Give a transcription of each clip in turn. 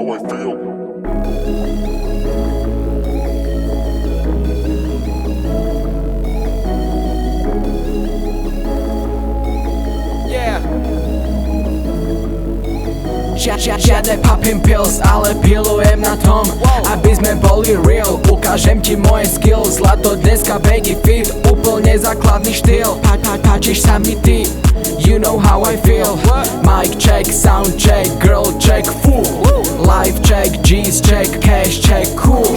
how I feel. Žiadne popping pills, ale pilujem na tom, aby sme boli real. Ukážem ti moje skills, zlato dneska baggy fit, úplne základný štýl. Páčiš sa mi ty, you know how I feel. Mic check, sound check, girl check, full. Life check, G's check, cash check, cool.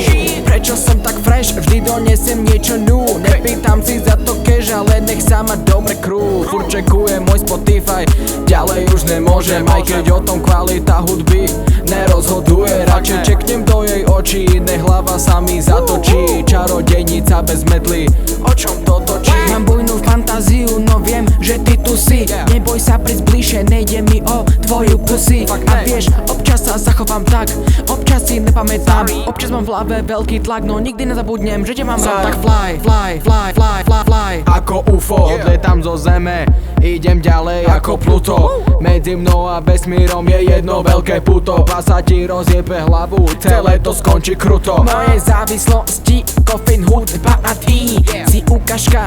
Prečo som tak fresh, vždy donesem niečo new. Nepýtam si za to cash, ale nech sa ma dobre krú. Furt čekujem môj Spotify, ďalej už nemôžem, aj keď o tom kvalita hudby nerozhoduje. Radšej čeknem do jej očí, nech hlava sa mi zatočí. Čarodejnica bez metly, o čom to točí? Mám bujnú fantáziu, no viem, že ty tu si. Neboj sa prísť bližšie, nejde mi o tvoju pussy. A vieš, občas sa zachovám tak, občas si nepamätám. Občas mám v hlave veľký tlak, no nikdy nezabudnem, že ťa mám rád. Tak fly, fly, fly, fly, fly, fly. Ako UFO, odletám zo zeme, idem ďalej ako Pluto. Medzi mnou a vesmírom je jedno veľké puto. A sa ti rozjebe hlavu, celé to skončí kruto. Moje závislosti, kofeín, hudba a ty si ukážka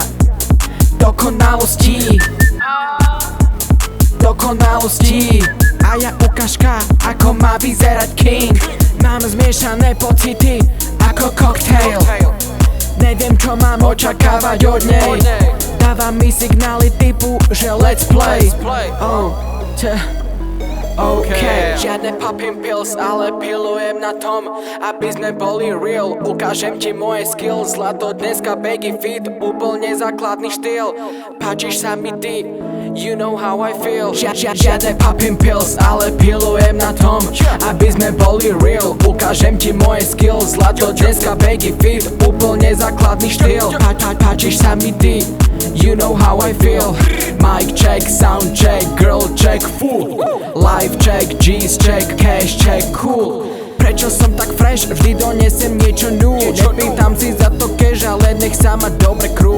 dokonalosti. Dokonalosti. A ja ukážka, ako má vyzerať king. Mám zmiešané pocity ako cocktail. Neviem, čo mám očakávať od nej. Dáva mi signály typu, že let's play. OK. Žiadne popping pills, ale pilujem na tom, aby sme boli real. Ukážem ti moje skills, zlato dneska baggy fit, úplne základný štýl. Páčiš sa mi ty, you know how I feel. Žiadne popping pills, ale pilujem na tom, aby sme boli real. Ukážem ti moje skills, zlato dneska baggy fit, úplne základný štýl. Páčiš sa mi ty, you know how I feel. Mic check, sound check, girl check, full. Life check, G's check, cash check, cool. Prečo som tak fresh, vždy donesem niečo new. Nepýtam si za to cash, ale nech sa ma dobre krú.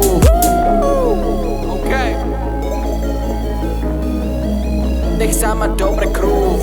Nech sa ma dobre krú.